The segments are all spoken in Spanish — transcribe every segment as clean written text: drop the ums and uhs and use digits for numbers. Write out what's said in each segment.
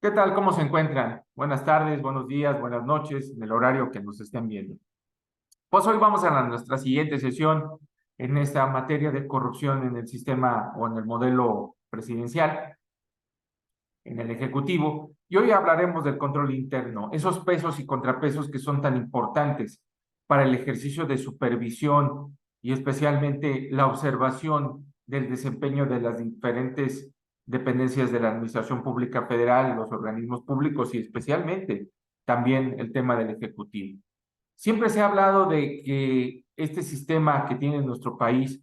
¿Qué tal? ¿Cómo se encuentran? Buenas tardes, buenos días, buenas noches, en el horario que nos estén viendo. Pues hoy vamos a nuestra siguiente sesión en esta materia de corrupción en el sistema o en el modelo presidencial, en el Ejecutivo, y hoy hablaremos del control interno, esos pesos y contrapesos que son tan importantes para el ejercicio de supervisión y especialmente la observación del desempeño de las diferentes dependencias de la Administración Pública Federal, los organismos públicos y especialmente también el tema del Ejecutivo. Siempre se ha hablado de que este sistema que tiene nuestro país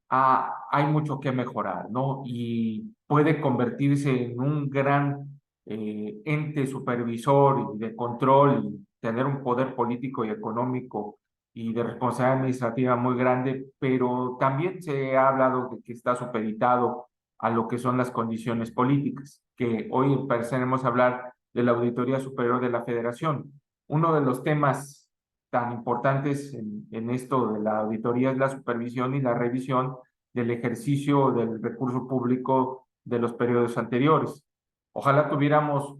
hay mucho que mejorar, ¿no? Y puede convertirse en un gran ente supervisor y de control y tener un poder político y económico y de responsabilidad administrativa muy grande, pero también se ha hablado de que está supeditado a lo que son las condiciones políticas, que hoy empezaremos a hablar de la Auditoría Superior de la Federación. Uno de los temas tan importantes en esto de la auditoría es la supervisión y la revisión del ejercicio del recurso público de los periodos anteriores. Ojalá pudiéramos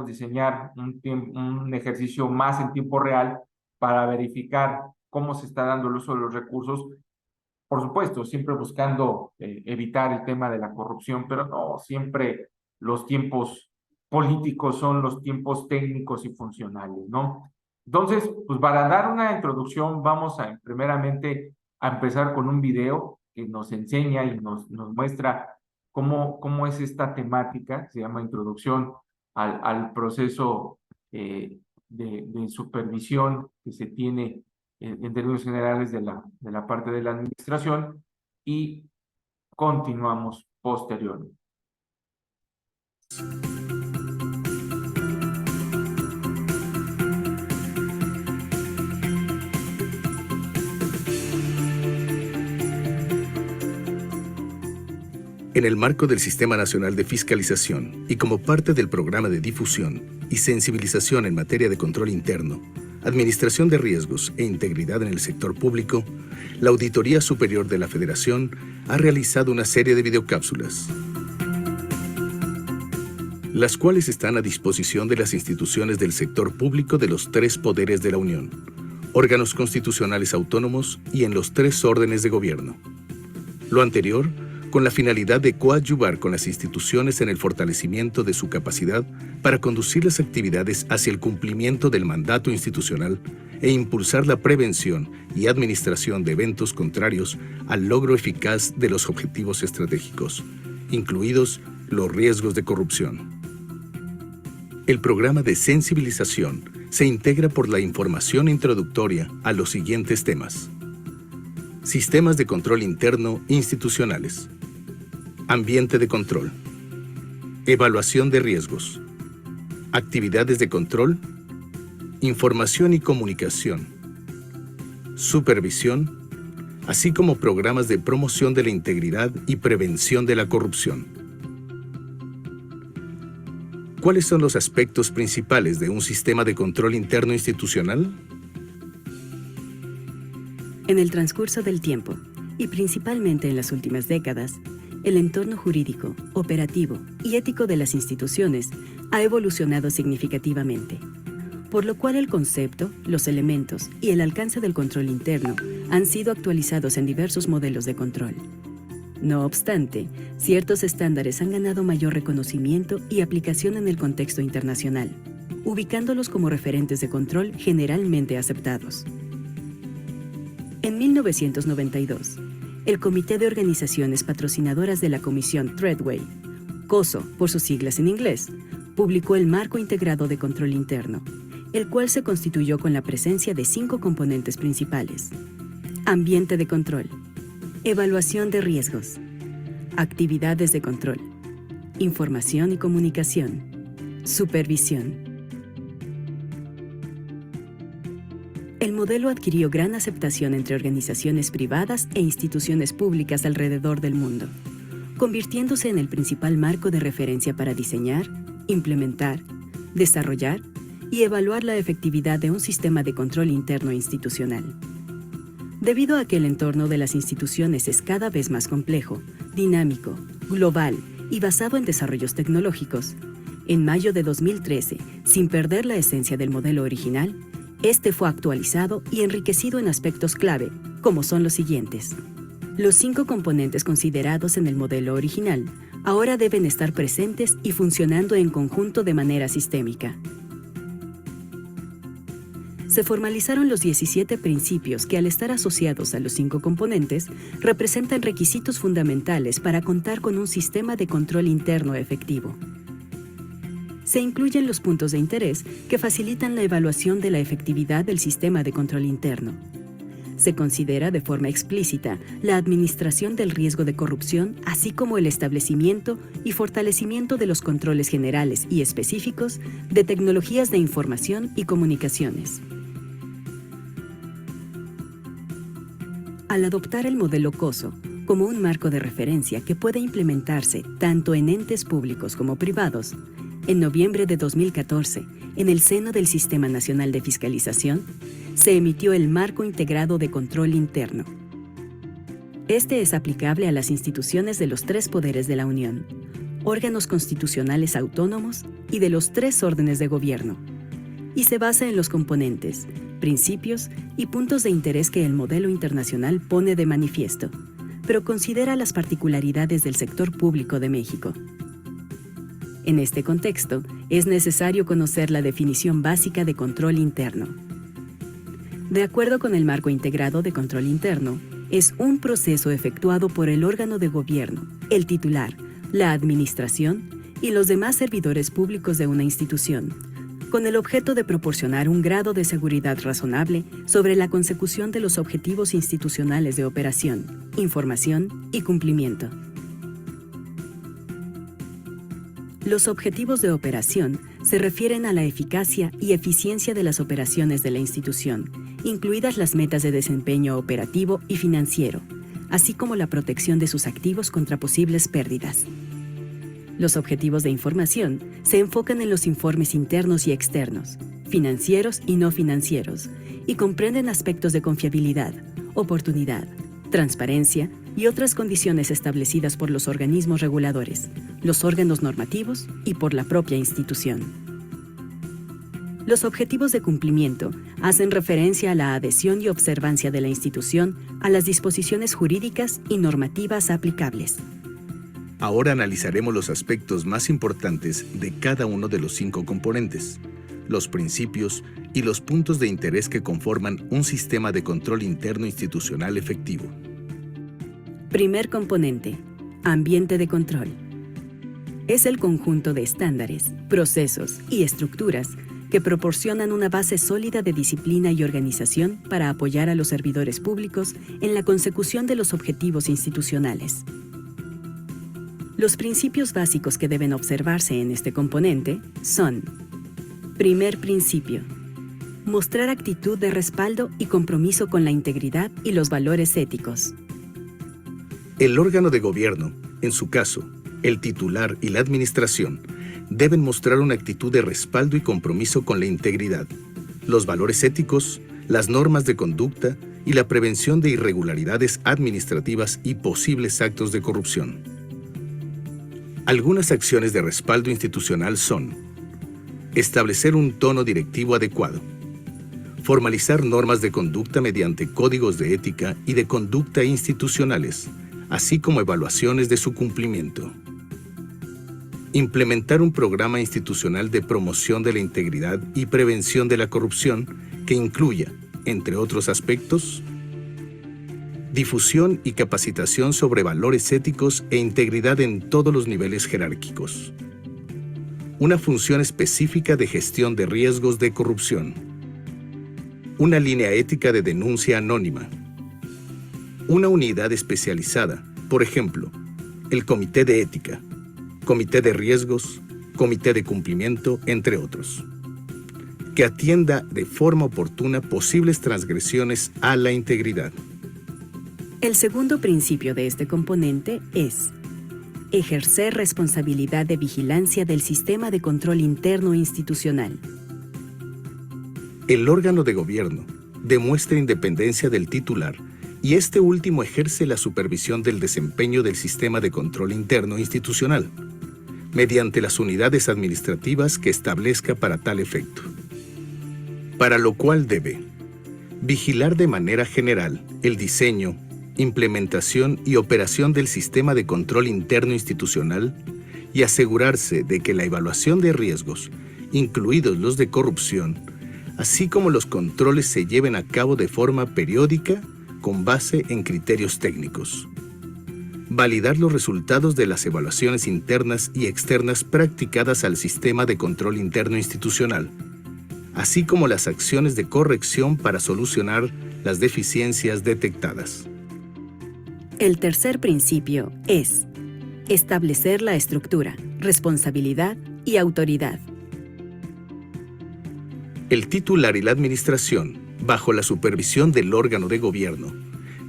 diseñar un ejercicio más en tiempo real para verificar cómo se está dando el uso de los recursos, por supuesto, siempre buscando evitar el tema de la corrupción, pero no siempre los tiempos políticos son los tiempos técnicos y funcionales, ¿no? Entonces, pues para dar una introducción, vamos a primeramente a empezar con un video que nos enseña y nos muestra cómo es esta temática, se llama Introducción al proceso de supervisión que se tiene en términos generales de la parte de la administración y continuamos posteriormente. En el marco del Sistema Nacional de Fiscalización y como parte del programa de difusión y sensibilización en materia de control interno, administración de riesgos e integridad en el sector público, la Auditoría Superior de la Federación ha realizado una serie de videocápsulas, las cuales están a disposición de las instituciones del sector público de los tres poderes de la Unión, órganos constitucionales autónomos y en los tres órdenes de gobierno. Lo anterior con la finalidad de coadyuvar con las instituciones en el fortalecimiento de su capacidad para conducir las actividades hacia el cumplimiento del mandato institucional e impulsar la prevención y administración de eventos contrarios al logro eficaz de los objetivos estratégicos, incluidos los riesgos de corrupción. El programa de sensibilización se integra por la información introductoria a los siguientes temas: sistemas de control interno institucionales, ambiente de control, evaluación de riesgos, actividades de control, información y comunicación, supervisión, así como programas de promoción de la integridad y prevención de la corrupción. ¿Cuáles son los aspectos principales de un sistema de control interno institucional? En el transcurso del tiempo, y principalmente en las últimas décadas, el entorno jurídico, operativo y ético de las instituciones ha evolucionado significativamente, por lo cual el concepto, los elementos y el alcance del control interno han sido actualizados en diversos modelos de control. No obstante, ciertos estándares han ganado mayor reconocimiento y aplicación en el contexto internacional, ubicándolos como referentes de control generalmente aceptados. En 1992, el Comité de Organizaciones Patrocinadoras de la Comisión Treadway, COSO por sus siglas en inglés, publicó el Marco Integrado de Control Interno, el cual se constituyó con la presencia de 5 componentes principales: ambiente de control, evaluación de riesgos, actividades de control, información y comunicación, supervisión. El modelo adquirió gran aceptación entre organizaciones privadas e instituciones públicas alrededor del mundo, convirtiéndose en el principal marco de referencia para diseñar, implementar, desarrollar y evaluar la efectividad de un sistema de control interno institucional. Debido a que el entorno de las instituciones es cada vez más complejo, dinámico, global y basado en desarrollos tecnológicos, En mayo de 2013, sin perder la esencia del modelo original, este fue actualizado y enriquecido en aspectos clave, como son los siguientes. Los 5 componentes considerados en el modelo original ahora deben estar presentes y funcionando en conjunto de manera sistémica. Se formalizaron los 17 principios que, al estar asociados a los 5 componentes, representan requisitos fundamentales para contar con un sistema de control interno efectivo. Se incluyen los puntos de interés que facilitan la evaluación de la efectividad del sistema de control interno. Se considera de forma explícita la administración del riesgo de corrupción, así como el establecimiento y fortalecimiento de los controles generales y específicos de tecnologías de información y comunicaciones. Al adoptar el modelo COSO como un marco de referencia que puede implementarse tanto en entes públicos como privados, en noviembre de 2014, en el seno del Sistema Nacional de Fiscalización, se emitió el Marco Integrado de Control Interno. Este es aplicable a las instituciones de los 3 poderes de la Unión, órganos constitucionales autónomos y de los 3 órdenes de gobierno, y se basa en los componentes, principios y puntos de interés que el modelo internacional pone de manifiesto, pero considera las particularidades del sector público de México. En este contexto, es necesario conocer la definición básica de control interno. De acuerdo con el Marco Integrado de Control Interno, es un proceso efectuado por el órgano de gobierno, el titular, la administración y los demás servidores públicos de una institución, con el objeto de proporcionar un grado de seguridad razonable sobre la consecución de los objetivos institucionales de operación, información y cumplimiento. Los objetivos de operación se refieren a la eficacia y eficiencia de las operaciones de la institución, incluidas las metas de desempeño operativo y financiero, así como la protección de sus activos contra posibles pérdidas. Los objetivos de información se enfocan en los informes internos y externos, financieros y no financieros, y comprenden aspectos de confiabilidad, oportunidad, transparencia y otras condiciones establecidas por los organismos reguladores, los órganos normativos y por la propia institución. Los objetivos de cumplimiento hacen referencia a la adhesión y observancia de la institución a las disposiciones jurídicas y normativas aplicables. Ahora analizaremos los aspectos más importantes de cada uno de los 5 componentes, los principios y los puntos de interés que conforman un sistema de control interno institucional efectivo. Primer componente: ambiente de control. Es el conjunto de estándares, procesos y estructuras que proporcionan una base sólida de disciplina y organización para apoyar a los servidores públicos en la consecución de los objetivos institucionales. Los principios básicos que deben observarse en este componente son: primer principio, mostrar actitud de respaldo y compromiso con la integridad y los valores éticos. El órgano de gobierno, en su caso, el titular y la administración, deben mostrar una actitud de respaldo y compromiso con la integridad, los valores éticos, las normas de conducta y la prevención de irregularidades administrativas y posibles actos de corrupción. Algunas acciones de respaldo institucional son: establecer un tono directivo adecuado, formalizar normas de conducta mediante códigos de ética y de conducta institucionales, así como evaluaciones de su cumplimiento. Implementar un programa institucional de promoción de la integridad y prevención de la corrupción que incluya, entre otros aspectos, difusión y capacitación sobre valores éticos e integridad en todos los niveles jerárquicos. Una función específica de gestión de riesgos de corrupción. Una línea ética de denuncia anónima. Una unidad especializada, por ejemplo, el Comité de Ética, Comité de Riesgos, Comité de Cumplimiento, entre otros, que atienda de forma oportuna posibles transgresiones a la integridad. El segundo principio de este componente es: ejercer responsabilidad de vigilancia del sistema de control interno institucional. El órgano de gobierno demuestra independencia del titular y este último ejerce la supervisión del desempeño del sistema de control interno institucional, mediante las unidades administrativas que establezca para tal efecto. Para lo cual debe vigilar de manera general el diseño, implementación y operación del sistema de control interno institucional y asegurarse de que la evaluación de riesgos, incluidos los de corrupción, así como los controles se lleven a cabo de forma periódica con base en criterios técnicos. Validar los resultados de las evaluaciones internas y externas practicadas al sistema de control interno institucional, así como las acciones de corrección para solucionar las deficiencias detectadas. El tercer principio es establecer la estructura, responsabilidad y autoridad. El titular y la administración, bajo la supervisión del órgano de gobierno,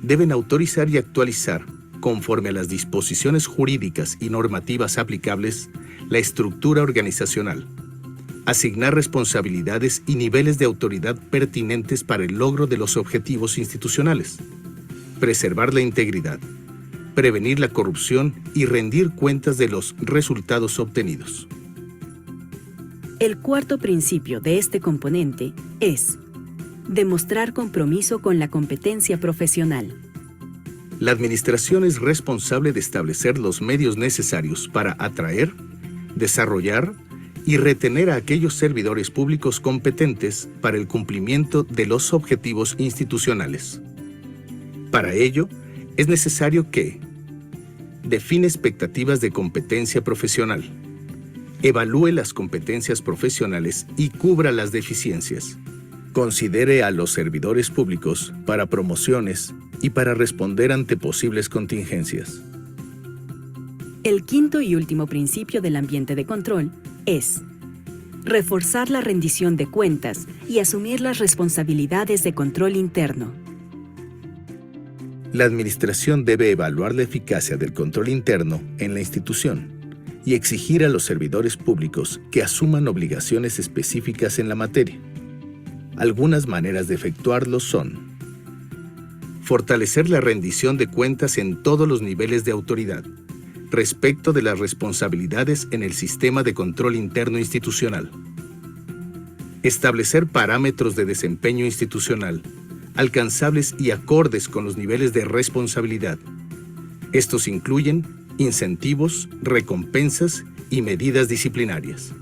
deben autorizar y actualizar, conforme a las disposiciones jurídicas y normativas aplicables, la estructura organizacional, asignar responsabilidades y niveles de autoridad pertinentes para el logro de los objetivos institucionales, preservar la integridad, prevenir la corrupción y rendir cuentas de los resultados obtenidos. El cuarto principio de este componente es demostrar compromiso con la competencia profesional. La administración es responsable de establecer los medios necesarios para atraer, desarrollar y retener a aquellos servidores públicos competentes para el cumplimiento de los objetivos institucionales. Para ello, es necesario que define expectativas de competencia profesional, evalúe las competencias profesionales y cubra las deficiencias, considere a los servidores públicos para promociones y para responder ante posibles contingencias. El quinto y último principio del ambiente de control es reforzar la rendición de cuentas y asumir las responsabilidades de control interno. La administración debe evaluar la eficacia del control interno en la institución y exigir a los servidores públicos que asuman obligaciones específicas en la materia. Algunas maneras de efectuarlo son: fortalecer la rendición de cuentas en todos los niveles de autoridad, respecto de las responsabilidades en el sistema de control interno institucional. Establecer parámetros de desempeño institucional, alcanzables y acordes con los niveles de responsabilidad. Estos incluyen incentivos, recompensas y medidas disciplinarias.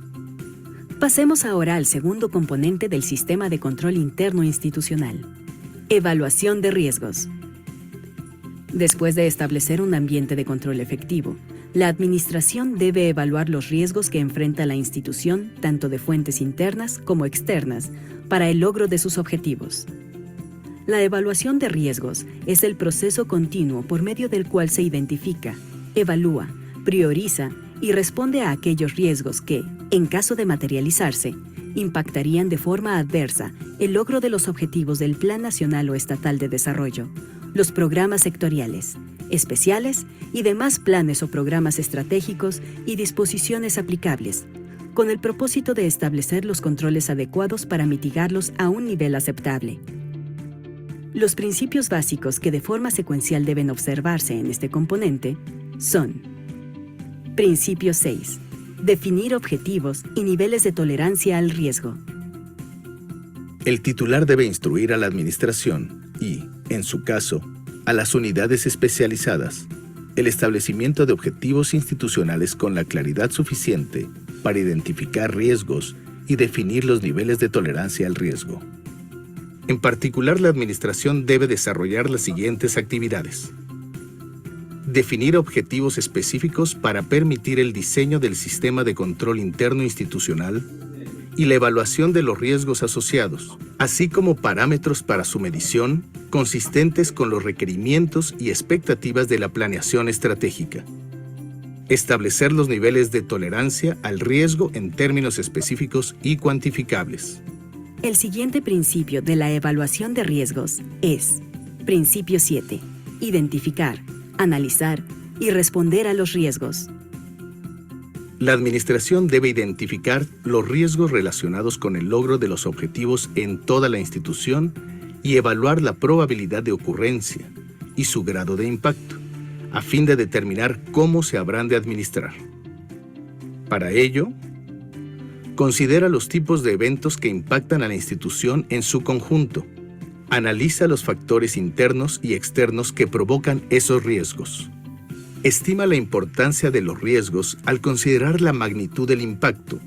Pasemos ahora al segundo componente del sistema de control interno institucional: evaluación de riesgos. Después de establecer un ambiente de control efectivo, la administración debe evaluar los riesgos que enfrenta la institución, tanto de fuentes internas como externas, para el logro de sus objetivos. La evaluación de riesgos es el proceso continuo por medio del cual se identifica, evalúa, prioriza y responde a aquellos riesgos que, en caso de materializarse, impactarían de forma adversa el logro de los objetivos del Plan Nacional o Estatal de Desarrollo, los programas sectoriales, especiales y demás planes o programas estratégicos y disposiciones aplicables, con el propósito de establecer los controles adecuados para mitigarlos a un nivel aceptable. Los principios básicos que de forma secuencial deben observarse en este componente son: Principio 6. Definir objetivos y niveles de tolerancia al riesgo. El titular debe instruir a la administración y, en su caso, a las unidades especializadas, el establecimiento de objetivos institucionales con la claridad suficiente para identificar riesgos y definir los niveles de tolerancia al riesgo. En particular, la administración debe desarrollar las siguientes actividades: definir objetivos específicos para permitir el diseño del sistema de control interno institucional y la evaluación de los riesgos asociados, así como parámetros para su medición consistentes con los requerimientos y expectativas de la planeación estratégica. Establecer los niveles de tolerancia al riesgo en términos específicos y cuantificables. El siguiente principio de la evaluación de riesgos es: Principio 7. Identificar, analizar y responder a los riesgos. La administración debe identificar los riesgos relacionados con el logro de los objetivos en toda la institución y evaluar la probabilidad de ocurrencia y su grado de impacto, a fin de determinar cómo se habrán de administrar. Para ello, considera los tipos de eventos que impactan a la institución en su conjunto. Analiza los factores internos y externos que provocan esos riesgos. Estima la importancia de los riesgos al considerar la magnitud del impacto,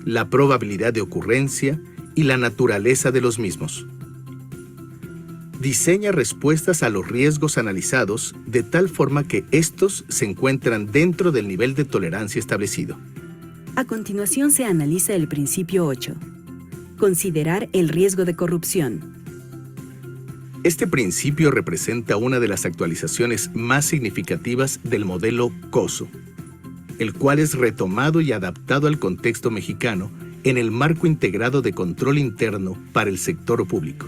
la probabilidad de ocurrencia y la naturaleza de los mismos. Diseña respuestas a los riesgos analizados de tal forma que estos se encuentran dentro del nivel de tolerancia establecido. A continuación se analiza el principio 8. Considerar el riesgo de corrupción. Este principio representa una de las actualizaciones más significativas del modelo COSO, el cual es retomado y adaptado al contexto mexicano en el marco integrado de control interno para el sector público.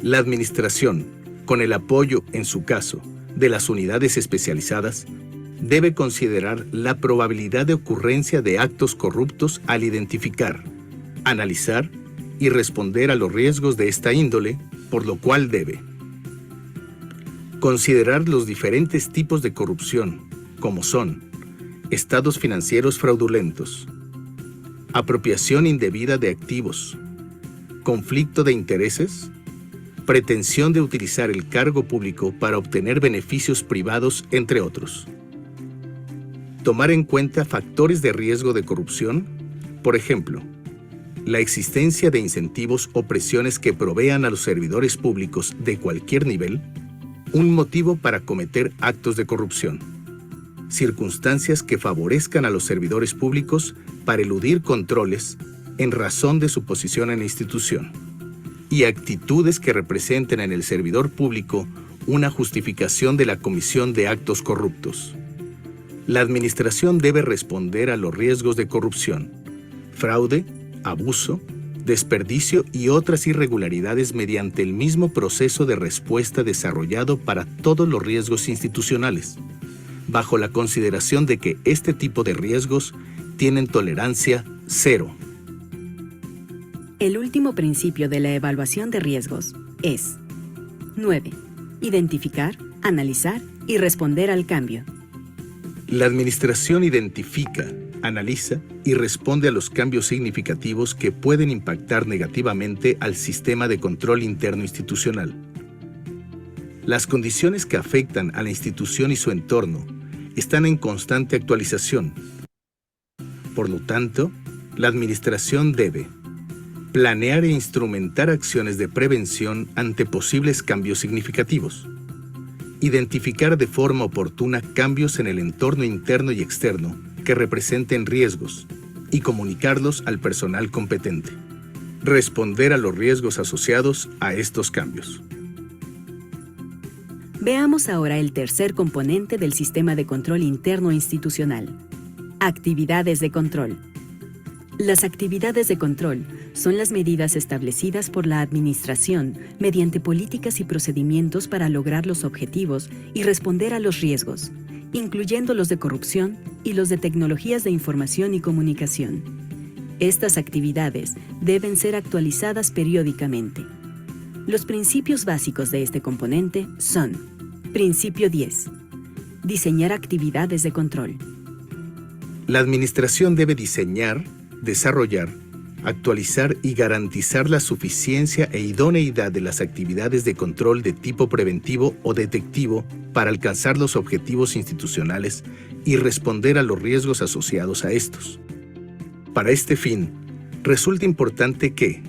La administración, con el apoyo, en su caso, de las unidades especializadas, debe considerar la probabilidad de ocurrencia de actos corruptos al identificar, analizar y responder a los riesgos de esta índole, por lo cual debe considerar los diferentes tipos de corrupción, como son estados financieros fraudulentos, apropiación indebida de activos, conflicto de intereses, pretensión de utilizar el cargo público para obtener beneficios privados, entre otros. Tomar en cuenta factores de riesgo de corrupción, por ejemplo, la existencia de incentivos o presiones que provean a los servidores públicos de cualquier nivel un motivo para cometer actos de corrupción, circunstancias que favorezcan a los servidores públicos para eludir controles en razón de su posición en la institución, y actitudes que representen en el servidor público una justificación de la comisión de actos corruptos. La administración debe responder a los riesgos de corrupción, fraude, abuso, desperdicio y otras irregularidades mediante el mismo proceso de respuesta desarrollado para todos los riesgos institucionales, bajo la consideración de que este tipo de riesgos tienen tolerancia cero. El último principio de la evaluación de riesgos es 9. Identificar, analizar y responder al cambio. La administración identifica, analiza y responde a los cambios significativos que pueden impactar negativamente al sistema de control interno institucional. Las condiciones que afectan a la institución y su entorno están en constante actualización. Por lo tanto, la administración debe planear e instrumentar acciones de prevención ante posibles cambios significativos. Identificar de forma oportuna cambios en el entorno interno y externo que representen riesgos y comunicarlos al personal competente. Responder a los riesgos asociados a estos cambios. Veamos ahora el tercer componente del sistema de control interno institucional. Actividades de control. Las actividades de control son las medidas establecidas por la administración mediante políticas y procedimientos para lograr los objetivos y responder a los riesgos, incluyendo los de corrupción y los de tecnologías de información y comunicación. Estas actividades deben ser actualizadas periódicamente. Los principios básicos de este componente son: Principio 10. Diseñar actividades de control. La administración debe diseñar, desarrollar, actualizar y garantizar la suficiencia e idoneidad de las actividades de control de tipo preventivo o detectivo para alcanzar los objetivos institucionales y responder a los riesgos asociados a estos. Para este fin, resulta importante que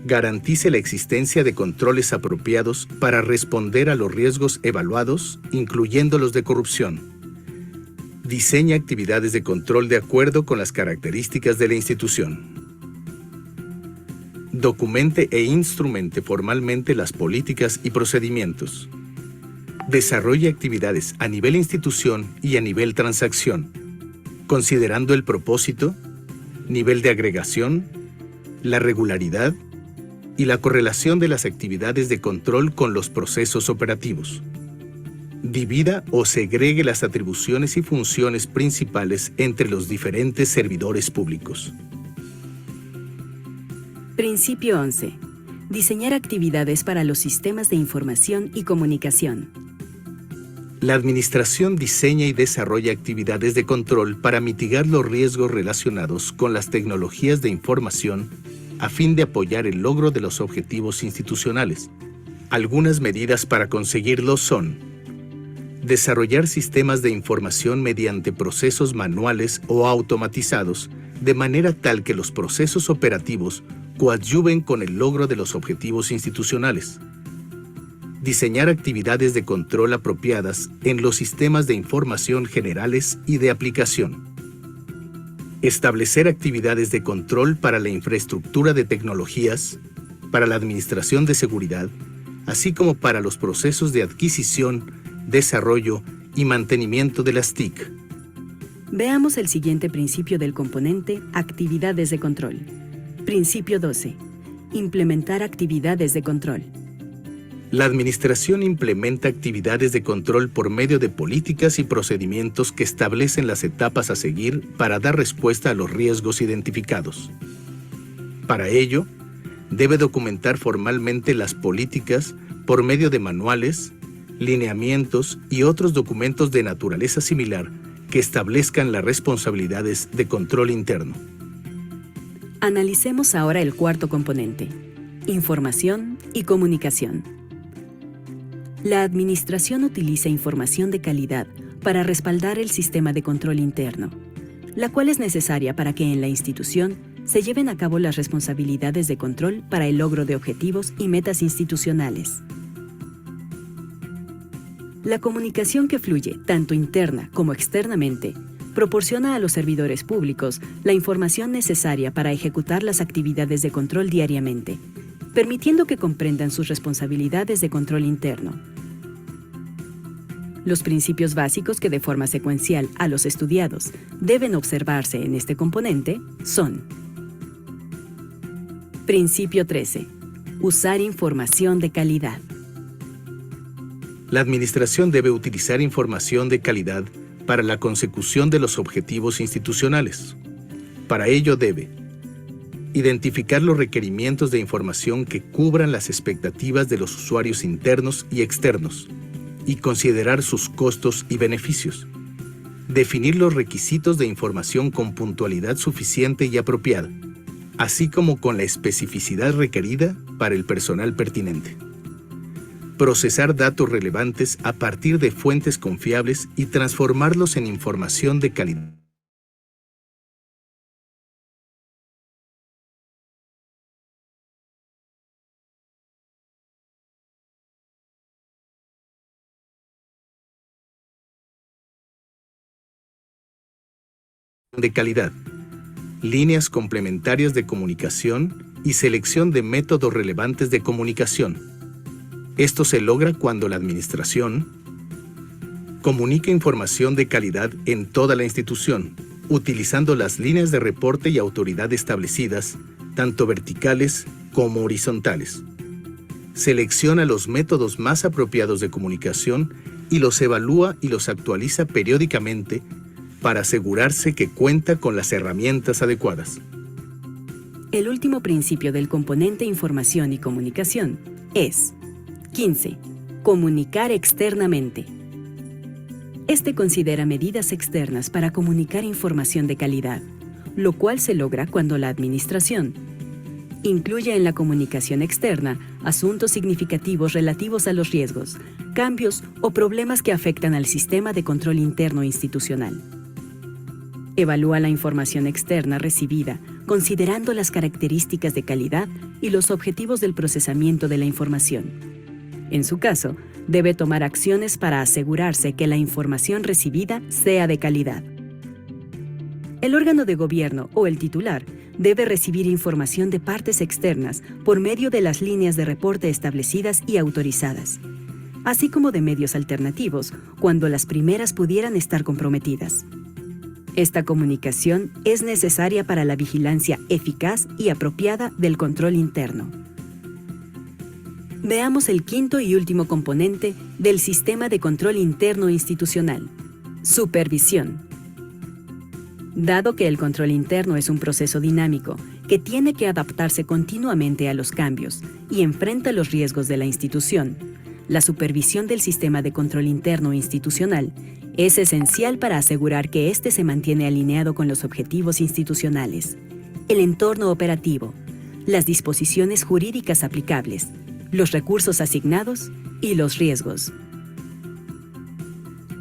garantice la existencia de controles apropiados para responder a los riesgos evaluados, incluyendo los de corrupción. Diseña actividades de control de acuerdo con las características de la institución. Documente e instrumente formalmente las políticas y procedimientos. Desarrolle actividades a nivel institución y a nivel transacción, considerando el propósito, nivel de agregación, la regularidad y la correlación de las actividades de control con los procesos operativos. Divida o segregue las atribuciones y funciones principales entre los diferentes servidores públicos. Principio 11. Diseñar actividades para los sistemas de información y comunicación. La administración diseña y desarrolla actividades de control para mitigar los riesgos relacionados con las tecnologías de información a fin de apoyar el logro de los objetivos institucionales. Algunas medidas para conseguirlos son: desarrollar sistemas de información mediante procesos manuales o automatizados, de manera tal que los procesos operativos coadyuven con el logro de los objetivos institucionales. Diseñar actividades de control apropiadas en los sistemas de información generales y de aplicación. Establecer actividades de control para la infraestructura de tecnologías, para la administración de seguridad, así como para los procesos de adquisición, desarrollo y mantenimiento de las TIC. Veamos el siguiente principio del componente actividades de control. Principio 12. Implementar actividades de control. La administración implementa actividades de control por medio de políticas y procedimientos que establecen las etapas a seguir para dar respuesta a los riesgos identificados. Para ello, debe documentar formalmente las políticas por medio de manuales, lineamientos y otros documentos de naturaleza similar que establezcan las responsabilidades de control interno. Analicemos ahora el cuarto componente: información y comunicación. La administración utiliza información de calidad para respaldar el sistema de control interno, la cual es necesaria para que en la institución se lleven a cabo las responsabilidades de control para el logro de objetivos y metas institucionales. La comunicación que fluye, tanto interna como externamente, proporciona a los servidores públicos la información necesaria para ejecutar las actividades de control diariamente, permitiendo que comprendan sus responsabilidades de control interno. Los principios básicos que de forma secuencial a los estudiados deben observarse en este componente son: Principio 13. Usar información de calidad. La administración debe utilizar información de calidad para la consecución de los objetivos institucionales. Para ello debe identificar los requerimientos de información que cubran las expectativas de los usuarios internos y externos y considerar sus costos y beneficios. Definir los requisitos de información con puntualidad suficiente y apropiada, así como con la especificidad requerida para el personal pertinente. Procesar datos relevantes a partir de fuentes confiables y transformarlos en información de calidad. De calidad, líneas complementarias de comunicación y selección de métodos relevantes de comunicación. Esto se logra cuando la administración comunica información de calidad en toda la institución, utilizando las líneas de reporte y autoridad establecidas, tanto verticales como horizontales. Selecciona los métodos más apropiados de comunicación y los evalúa y los actualiza periódicamente para asegurarse que cuenta con las herramientas adecuadas. El último principio del componente información y comunicación es 15. Comunicar externamente. Este considera medidas externas para comunicar información de calidad, lo cual se logra cuando la administración incluye en la comunicación externa asuntos significativos relativos a los riesgos, cambios o problemas que afectan al sistema de control interno institucional. Evalúa la información externa recibida, considerando las características de calidad y los objetivos del procesamiento de la información. En su caso, debe tomar acciones para asegurarse que la información recibida sea de calidad. El órgano de gobierno o el titular debe recibir información de partes externas por medio de las líneas de reporte establecidas y autorizadas, así como de medios alternativos cuando las primeras pudieran estar comprometidas. Esta comunicación es necesaria para la vigilancia eficaz y apropiada del control interno. Veamos el quinto y último componente del sistema de control interno institucional: supervisión. Dado que el control interno es un proceso dinámico que tiene que adaptarse continuamente a los cambios y enfrenta los riesgos de la institución, La supervisión del sistema de control interno institucional es esencial para asegurar que éste se mantiene alineado con los objetivos institucionales, el entorno operativo, las disposiciones jurídicas aplicables, los recursos asignados y los riesgos.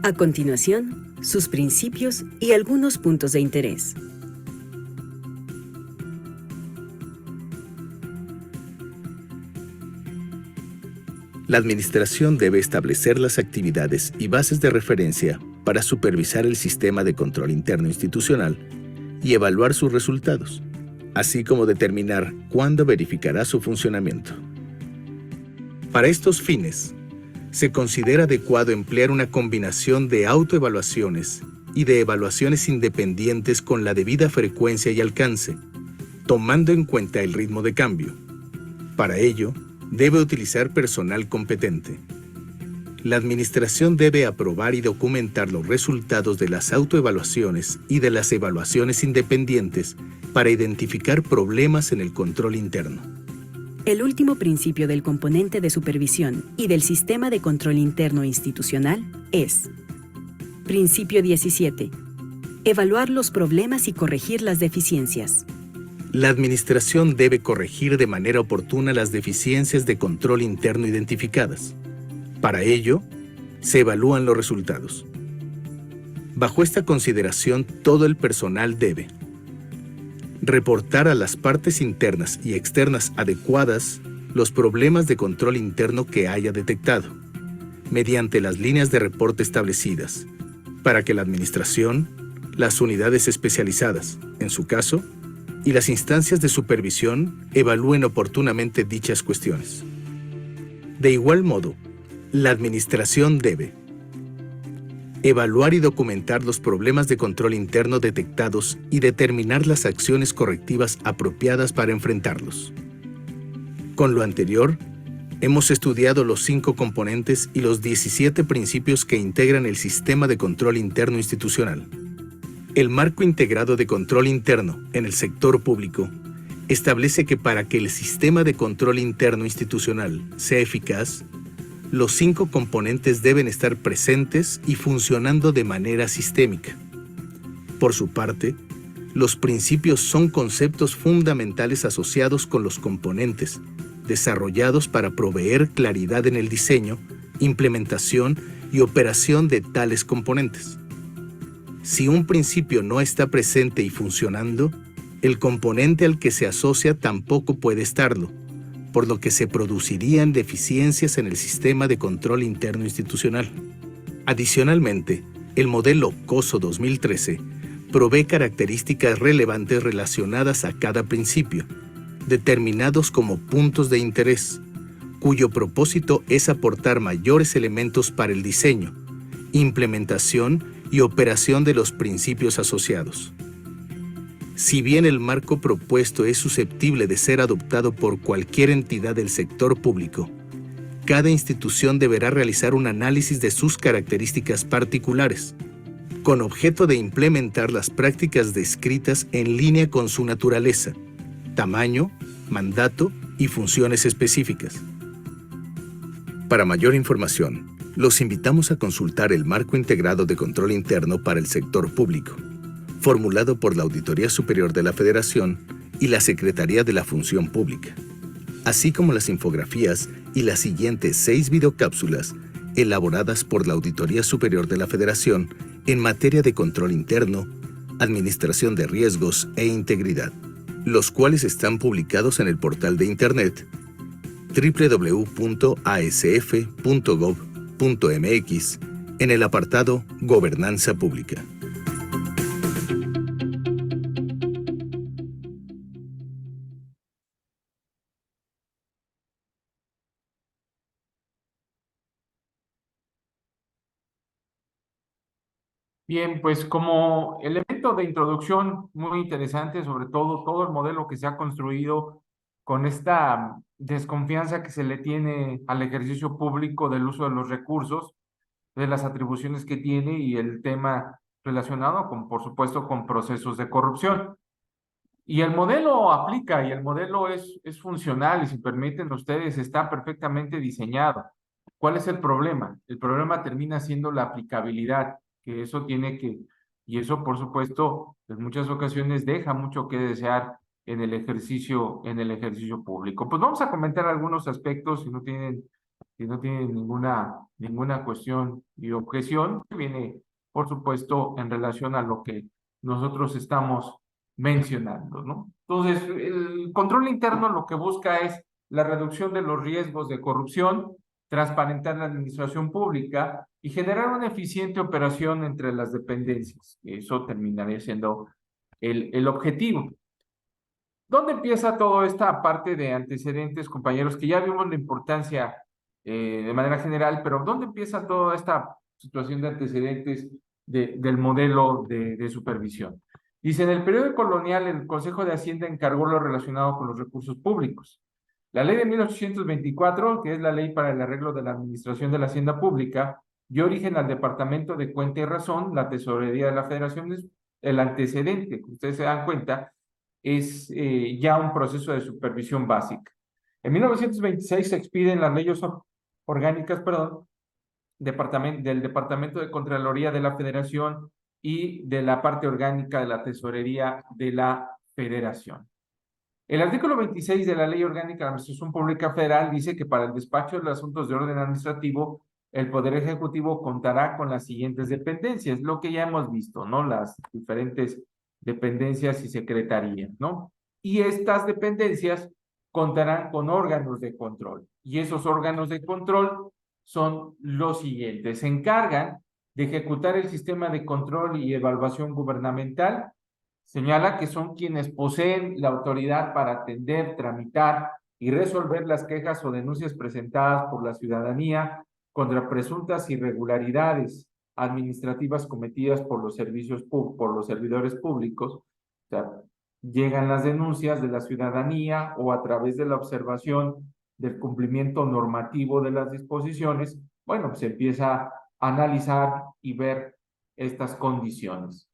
A continuación, sus principios y algunos puntos de interés. La administración debe establecer las actividades y bases de referencia para supervisar el sistema de control interno institucional y evaluar sus resultados, así como determinar cuándo verificará su funcionamiento. Para estos fines, se considera adecuado emplear una combinación de autoevaluaciones y de evaluaciones independientes con la debida frecuencia y alcance, tomando en cuenta el ritmo de cambio. Para ello, debe utilizar personal competente. La administración debe aprobar y documentar los resultados de las autoevaluaciones y de las evaluaciones independientes para identificar problemas en el control interno. El último principio del componente de supervisión y del sistema de control interno institucional es: Principio 17. Evaluar los problemas y corregir las deficiencias. La administración debe corregir de manera oportuna las deficiencias de control interno identificadas. Para ello, se evalúan los resultados. Bajo esta consideración, todo el personal debe reportar a las partes internas y externas adecuadas los problemas de control interno que haya detectado, mediante las líneas de reporte establecidas, para que la administración, las unidades especializadas, en su caso, y las instancias de supervisión evalúen oportunamente dichas cuestiones. De igual modo, la administración debe evaluar y documentar los problemas de control interno detectados y determinar las acciones correctivas apropiadas para enfrentarlos. Con lo anterior, hemos estudiado los 5 componentes y los 17 principios que integran el sistema de control interno institucional. El marco integrado de control interno en el sector público establece que para que el sistema de control interno institucional sea eficaz, los 5 componentes deben estar presentes y funcionando de manera sistémica. Por su parte, los principios son conceptos fundamentales asociados con los componentes, desarrollados para proveer claridad en el diseño, implementación y operación de tales componentes. Si un principio no está presente y funcionando, el componente al que se asocia tampoco puede estarlo, por lo que se producirían deficiencias en el sistema de control interno institucional. Adicionalmente, el modelo COSO 2013 provee características relevantes relacionadas a cada principio, determinados como puntos de interés, cuyo propósito es aportar mayores elementos para el diseño, implementación y operación de los principios asociados. Si bien el marco propuesto es susceptible de ser adoptado por cualquier entidad del sector público, cada institución deberá realizar un análisis de sus características particulares, con objeto de implementar las prácticas descritas en línea con su naturaleza, tamaño, mandato y funciones específicas. Para mayor información, los invitamos a consultar el Marco Integrado de Control Interno para el Sector Público, formulado por la Auditoría Superior de la Federación y la Secretaría de la Función Pública, así como las infografías y las siguientes 6 videocápsulas elaboradas por la Auditoría Superior de la Federación en materia de control interno, administración de riesgos e integridad, los cuales están publicados en el portal de Internet www.asf.gov.mx en el apartado Gobernanza Pública. Bien, pues como elemento de introducción muy interesante, sobre todo el modelo que se ha construido con esta desconfianza que se le tiene al ejercicio público del uso de los recursos, de las atribuciones que tiene y el tema relacionado con, por supuesto, con procesos de corrupción. Y el modelo aplica y el modelo es funcional y si permiten ustedes está perfectamente diseñado. ¿Cuál es el problema? El problema termina siendo la aplicabilidad, que eso tiene que, y eso por supuesto en muchas ocasiones deja mucho que desear en el ejercicio público. Pues vamos a comentar algunos aspectos si no tienen ninguna cuestión y objeción, que viene por supuesto en relación a lo que nosotros estamos mencionando, ¿no? Entonces, el control interno lo que busca es la reducción de los riesgos de corrupción, transparentar la administración pública y generar una eficiente operación entre las dependencias. Eso terminaría siendo el objetivo. ¿Dónde empieza toda esta parte de antecedentes, compañeros? Que ya vimos la importancia de manera general, pero ¿dónde empieza toda esta situación de antecedentes del modelo de supervisión? Dice, en el periodo colonial, el Consejo de Hacienda encargó lo relacionado con los recursos públicos. La ley de 1824, que es la ley para el arreglo de la administración de la hacienda pública, dio origen al Departamento de Cuenta y Razón, la Tesorería de la Federación. El antecedente, que ustedes se dan cuenta, es ya un proceso de supervisión básica. En 1926 se expiden las leyes orgánicas, perdón, del Departamento de Contraloría de la Federación y de la parte orgánica de la Tesorería de la Federación. El artículo 26 de la Ley Orgánica de la Administración Pública Federal dice que para el despacho de los asuntos de orden administrativo, el Poder Ejecutivo contará con las siguientes dependencias, lo que ya hemos visto, ¿no? Las diferentes dependencias y secretarías, ¿no? Y estas dependencias contarán con órganos de control. Y esos órganos de control son los siguientes. Se encargan de ejecutar el sistema de control y evaluación gubernamental. Señala que son quienes poseen la autoridad para atender, tramitar y resolver las quejas o denuncias presentadas por la ciudadanía contra presuntas irregularidades administrativas cometidas por los servidores públicos. O sea, llegan las denuncias de la ciudadanía o a través de la observación del cumplimiento normativo de las disposiciones, bueno, pues se empieza a analizar y ver estas condiciones.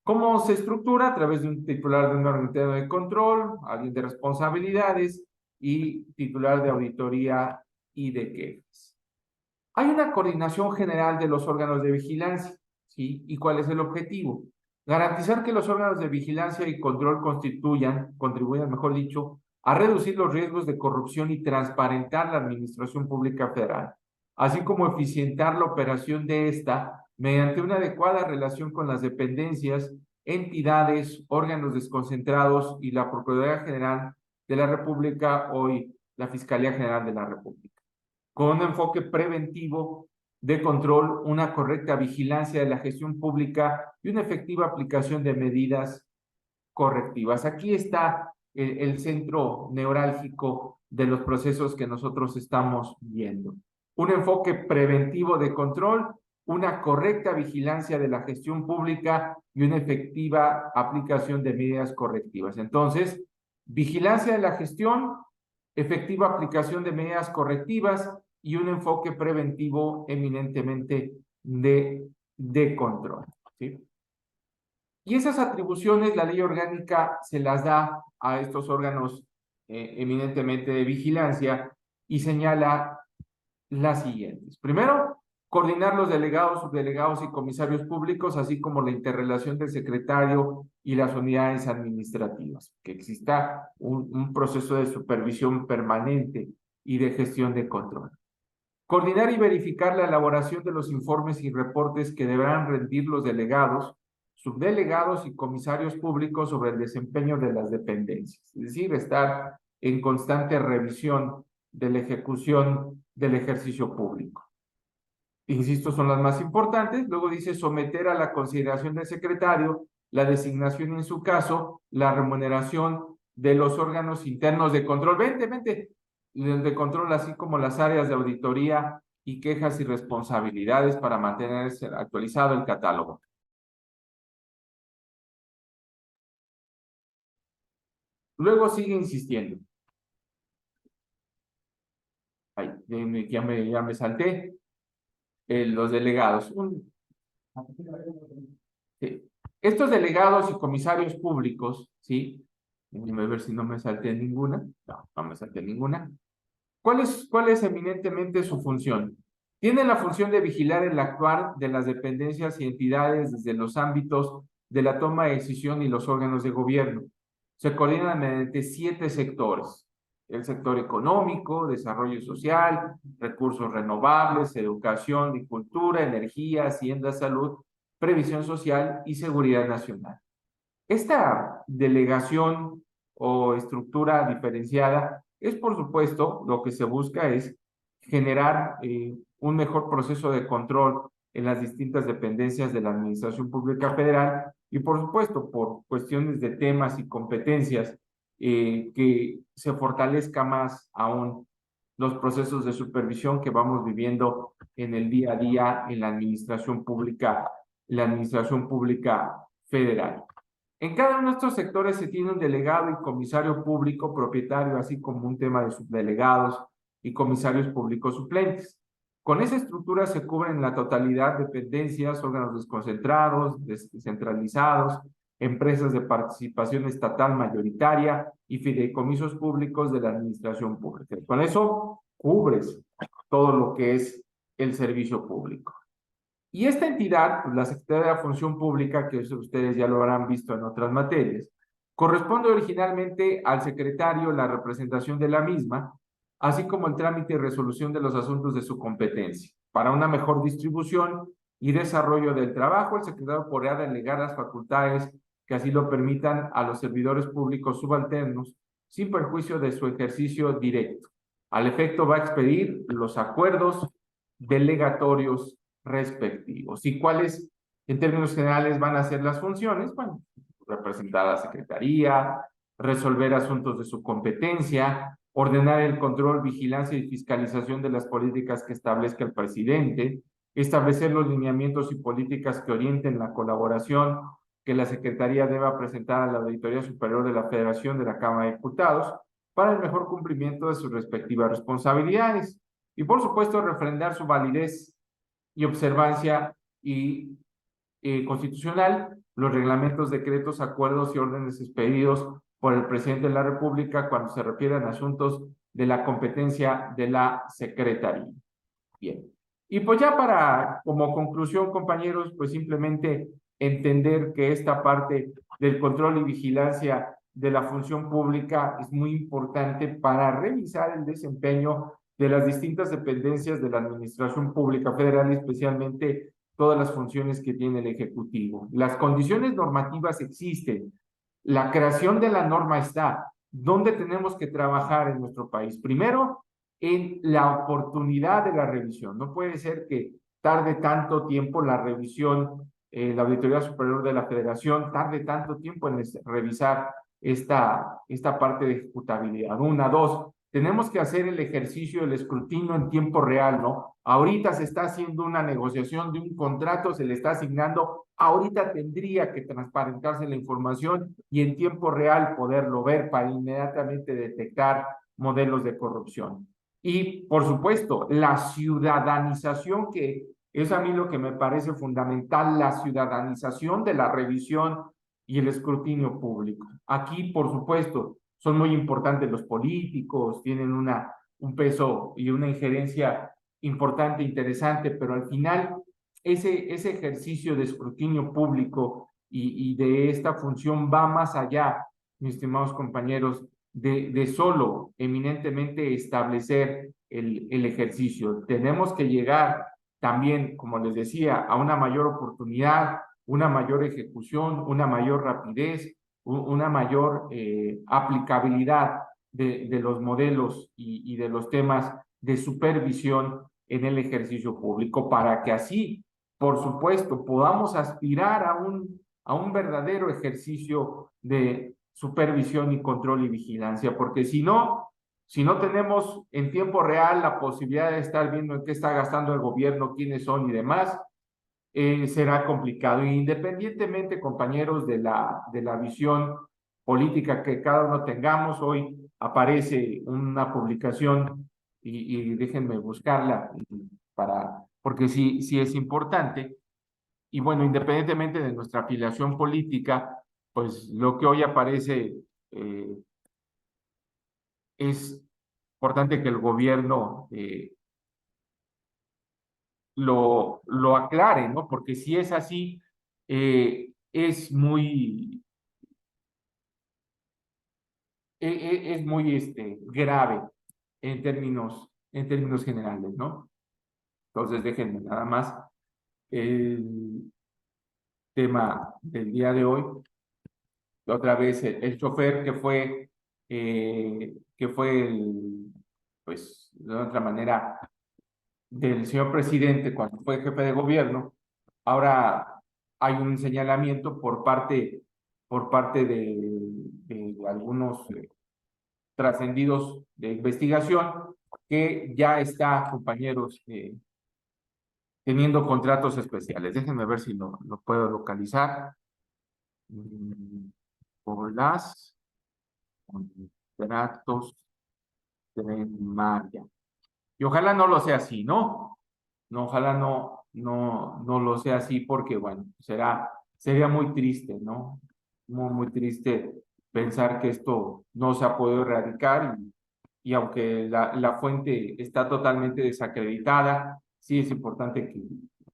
¿Cómo se estructura? A través de un titular de un órgano de control, alguien de responsabilidades y titular de auditoría y de quejas. Hay una coordinación general de los órganos de vigilancia, ¿sí? ¿Y cuál es el objetivo? Garantizar que los órganos de vigilancia y control contribuyan, mejor dicho, a reducir los riesgos de corrupción y transparentar la administración pública federal, así como eficientar la operación de esta mediante una adecuada relación con las dependencias, entidades, órganos desconcentrados y la Procuraduría General de la República, hoy la Fiscalía General de la República, con un enfoque preventivo de control, una correcta vigilancia de la gestión pública y una efectiva aplicación de medidas correctivas. Aquí está el centro neurálgico de los procesos que nosotros estamos viendo. Un enfoque preventivo de control, una correcta vigilancia de la gestión pública y una efectiva aplicación de medidas correctivas. Entonces, vigilancia de la gestión, efectiva aplicación de medidas correctivas y un enfoque preventivo eminentemente de control, ¿sí? Y esas atribuciones la ley orgánica se las da a estos órganos eminentemente de vigilancia y señala las siguientes. Primero, coordinar los delegados, subdelegados y comisarios públicos, así como la interrelación del secretario y las unidades administrativas, que exista un proceso de supervisión permanente y de gestión de control. Coordinar y verificar la elaboración de los informes y reportes que deberán rendir los delegados, subdelegados y comisarios públicos sobre el desempeño de las dependencias, es decir, estar en constante revisión de la ejecución del ejercicio público. Insisto, son las más importantes. Luego dice someter a la consideración del secretario la designación y en su caso la remuneración de los órganos internos de control. Vente, de control, así como las áreas de auditoría y quejas y responsabilidades para mantenerse actualizado el catálogo. Luego sigue insistiendo. Ay, ya me salté. Los delegados. Sí. Estos delegados y comisarios públicos, ¿sí? Déjenme ver si no me salté ninguna. No me salté ninguna. ¿Cuál es eminentemente su función? Tiene la función de vigilar el actuar de las dependencias y entidades desde los ámbitos de la toma de decisión y los órganos de gobierno. Se coordinan mediante 7 sectores: el sector económico, desarrollo social, recursos renovables, educación y cultura, energía, hacienda, salud, previsión social y seguridad nacional. Esta delegación o estructura diferenciada es, por supuesto, lo que se busca es generar un mejor proceso de control en las distintas dependencias de la Administración Pública Federal y, por supuesto, por cuestiones de temas y competencias, que se fortalezca más aún los procesos de supervisión que vamos viviendo en el día a día en la Administración Pública Federal. En cada uno de estos sectores se tiene un delegado y comisario público propietario, así como un tema de subdelegados y comisarios públicos suplentes. Con esa estructura se cubren la totalidad de dependencias, órganos desconcentrados, descentralizados, empresas de participación estatal mayoritaria y fideicomisos públicos de la administración pública. Con eso cubres todo lo que es el servicio público. Y esta entidad, pues, la Secretaría de la Función Pública, que eso ustedes ya lo habrán visto en otras materias, corresponde originalmente al secretario la representación de la misma, así como el trámite y resolución de los asuntos de su competencia. Para una mejor distribución y desarrollo del trabajo, el secretario podrá delegar las facultades que así lo permitan a los servidores públicos subalternos, sin perjuicio de su ejercicio directo. Al efecto, va a expedir los acuerdos delegatorios respectivos. ¿Y cuáles, en términos generales, van a ser las funciones? Bueno, representar a la Secretaría, resolver asuntos de su competencia, ordenar el control, vigilancia y fiscalización de las políticas que establezca el presidente, establecer los lineamientos y políticas que orienten la colaboración que la Secretaría deba presentar a la Auditoría Superior de la Federación de la Cámara de Diputados para el mejor cumplimiento de sus respectivas responsabilidades. Y, por supuesto, refrendar su validez y observancia y constitucional, los reglamentos, decretos, acuerdos y órdenes expedidos por el presidente de la República cuando se refieren a asuntos de la competencia de la Secretaría. Bien. Y pues ya como conclusión, compañeros, pues simplemente entender que esta parte del control y vigilancia de la función pública es muy importante para revisar el desempeño de las distintas dependencias de la Administración Pública Federal, especialmente todas las funciones que tiene el Ejecutivo. Las condiciones normativas existen, la creación de la norma está. ¿Dónde tenemos que trabajar en nuestro país? Primero, en la oportunidad de la revisión. No puede ser que tarde tanto tiempo la revisión, la Auditoría Superior de la Federación tarde tanto tiempo en revisar esta parte de ejecutabilidad. Una, dos, tenemos que hacer el ejercicio del escrutinio en tiempo real, ¿no? Ahorita se está haciendo una negociación de un contrato, se le está asignando, ahorita tendría que transparentarse la información y en tiempo real poderlo ver para inmediatamente detectar modelos de corrupción. Y, por supuesto, la ciudadanización, que es a mí lo que me parece fundamental, la ciudadanización de la revisión y el escrutinio público. Aquí, por supuesto, son muy importantes los políticos, tienen un peso y una injerencia importante, interesante, pero al final ese ejercicio de escrutinio público y de esta función va más allá, mis estimados compañeros, de solo eminentemente establecer el ejercicio. Tenemos que llegar también, como les decía, a una mayor oportunidad, una mayor ejecución, una mayor rapidez, una mayor aplicabilidad de los modelos y de los temas de supervisión en el ejercicio público, para que así, por supuesto, podamos aspirar a un verdadero ejercicio de supervisión y control y vigilancia, porque si no tenemos en tiempo real la posibilidad de estar viendo en qué está gastando el gobierno, quiénes son y demás, será complicado. Independientemente, compañeros, de la visión política que cada uno tengamos, hoy aparece una publicación y déjenme buscarla porque sí es importante. Y bueno, independientemente de nuestra afiliación política, pues lo que hoy aparece es importante que el gobierno lo aclare, ¿no? Porque si es así, es muy, es muy grave en términos generales, ¿no? Entonces, déjenme nada más el tema del día de hoy. Otra vez el chofer que fue pues, de otra manera, del señor presidente cuando fue jefe de gobierno. Ahora hay un señalamiento por parte de algunos trascendidos de investigación que ya está, compañeros, teniendo contratos especiales. Déjenme ver si lo puedo localizar. Por las contratos de Maya. Y ojalá no lo sea así, ¿no? No, ojalá no lo sea así porque, bueno, sería muy triste, ¿no? Muy triste pensar que esto no se ha podido erradicar y aunque la fuente está totalmente desacreditada, sí es importante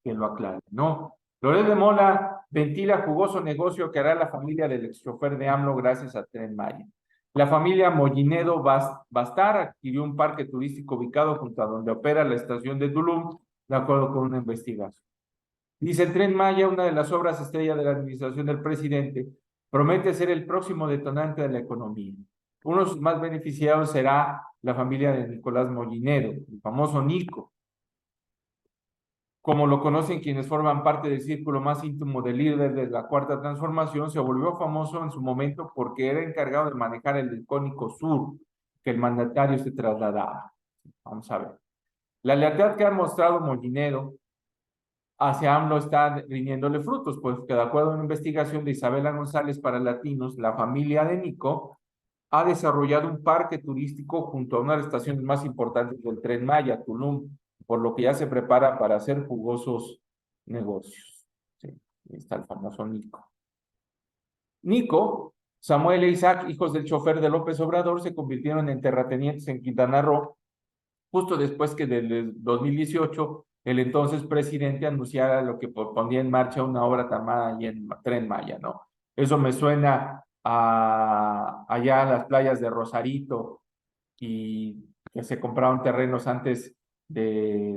que lo aclare, ¿no? Loret de Mola ventila jugoso negocio que hará la familia del exchofer de AMLO gracias a Tren Maya. La familia Mollinedo Bastar adquirió un parque turístico ubicado junto a donde opera la estación de Tulum, de acuerdo con una investigación. Dice el Tren Maya, una de las obras estrella de la administración del presidente, promete ser el próximo detonante de la economía. Uno de sus más beneficiados será la familia de Nicolás Mollinedo, el famoso Nico, como lo conocen quienes forman parte del círculo más íntimo del líder de la Cuarta Transformación. Se volvió famoso en su momento porque era encargado de manejar el icónico sur que el mandatario se trasladaba. Vamos a ver. La lealtad que ha mostrado Mollinedo hacia AMLO está rindiéndole frutos, pues que de acuerdo a una investigación de Isabela González para Latinos, la familia de Nico ha desarrollado un parque turístico junto a una de las estaciones más importantes del Tren Maya, Tulum, por lo que ya se prepara para hacer jugosos negocios. Sí, ahí está el famoso Nico. Nico, Samuel e Isaac, hijos del chofer de López Obrador, se convirtieron en terratenientes en Quintana Roo, justo después que del 2018 el entonces presidente anunciara lo que pondría en marcha una obra llamada ahí en Tren Maya, ¿no? Eso me suena a allá a las playas de Rosarito y que se compraron terrenos antes de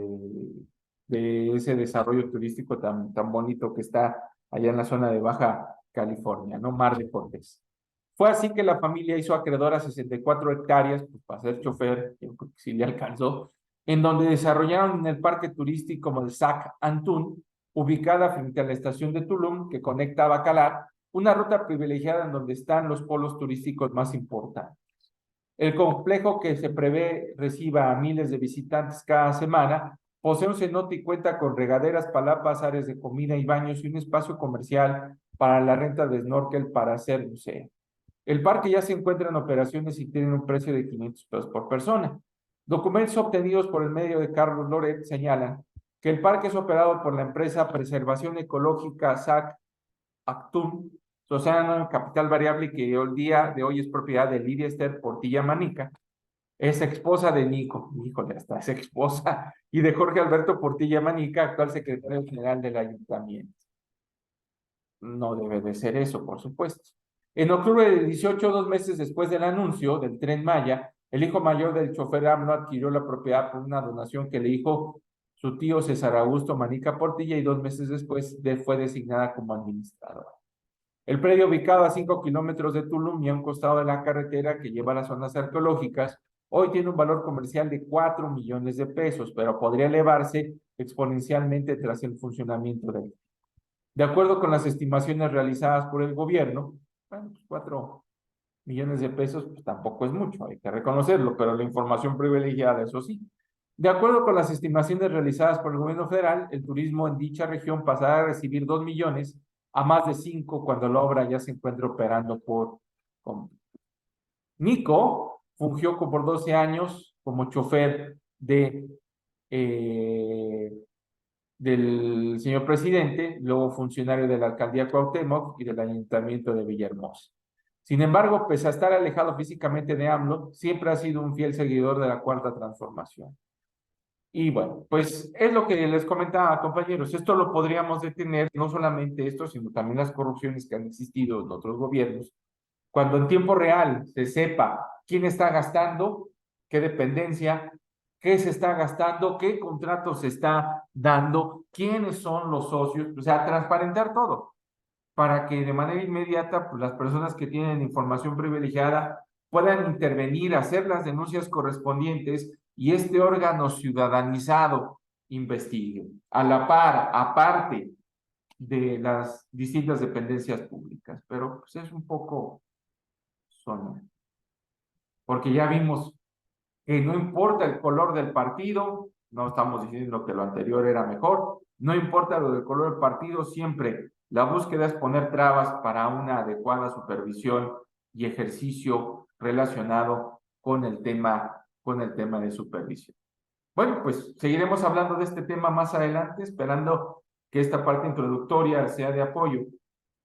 ese desarrollo turístico tan bonito que está allá en la zona de Baja California, ¿no? Mar de Cortés. Fue así que la familia hizo acreedor a 64 hectáreas, pues, para ser chofer, yo creo que sí le alcanzó, en donde desarrollaron en el parque turístico del Sac Antún, ubicada frente a la estación de Tulum, que conecta a Bacalar, una ruta privilegiada en donde están los polos turísticos más importantes. El complejo, que se prevé reciba a miles de visitantes cada semana, posee un cenote y cuenta con regaderas, palapas, áreas de comida y baños y un espacio comercial para la renta de snorkel para hacer buceo. El parque ya se encuentra en operaciones y tiene un precio de 500 pesos por persona. Documentos obtenidos por el medio de Carlos Loret señalan que el parque es operado por la empresa Preservación Ecológica SAC Actum, sociedad en capital variable, que el día de hoy es propiedad de Lidia Esther Portilla Manica, es esposa de Nico, híjole, hasta es esposa, y de Jorge Alberto Portilla Manica, actual secretario general del ayuntamiento. No debe de ser eso, por supuesto. En octubre del 18, 2 meses después del anuncio del Tren Maya, el hijo mayor del chofer AMLO adquirió la propiedad por una donación que le hizo su tío César Augusto Manica Portilla y 2 meses después fue designada como administradora. El predio, ubicado a 5 kilómetros de Tulum y a un costado de la carretera que lleva a las zonas arqueológicas, hoy tiene un valor comercial de 4 millones de pesos, pero podría elevarse exponencialmente tras el funcionamiento de él. De acuerdo con las estimaciones realizadas por el gobierno, bueno, pues 4 millones de pesos pues tampoco es mucho, hay que reconocerlo, pero la información privilegiada, eso sí. De acuerdo con las estimaciones realizadas por el gobierno federal, el turismo en dicha región pasará a recibir 2 millones a más de 5 cuando la obra ya se encuentre operando por completo. Nico fungió por 12 años como chofer del señor presidente, luego funcionario de la alcaldía Cuauhtémoc y del ayuntamiento de Villahermosa. Sin embargo, pese a estar alejado físicamente de AMLO, siempre ha sido un fiel seguidor de la Cuarta Transformación. Y bueno, pues es lo que les comentaba, compañeros. Esto lo podríamos detener, no solamente esto, sino también las corrupciones que han existido en otros gobiernos. Cuando en tiempo real se sepa quién está gastando, qué dependencia, qué se está gastando, qué contratos se está dando, quiénes son los socios, o sea, transparentar todo, para que de manera inmediata pues, las personas que tienen información privilegiada puedan intervenir, hacer las denuncias correspondientes y este órgano ciudadanizado investigue, a la par, aparte de las distintas dependencias públicas. Pero pues es un poco sonoro, porque ya vimos que no importa el color del partido, no estamos diciendo que lo anterior era mejor, no importa lo del color del partido, siempre la búsqueda es poner trabas para una adecuada supervisión y ejercicio relacionado con el tema de supervisión. Bueno, pues seguiremos hablando de este tema más adelante, esperando que esta parte introductoria sea de apoyo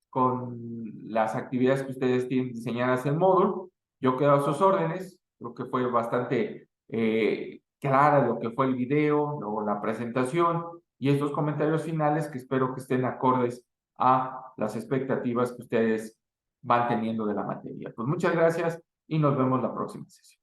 con las actividades que ustedes tienen diseñadas en módulo. Yo quedo a sus órdenes, creo que fue bastante clara lo que fue el video, luego la presentación y estos comentarios finales que espero que estén acordes a las expectativas que ustedes van teniendo de la materia. Pues muchas gracias y nos vemos la próxima sesión.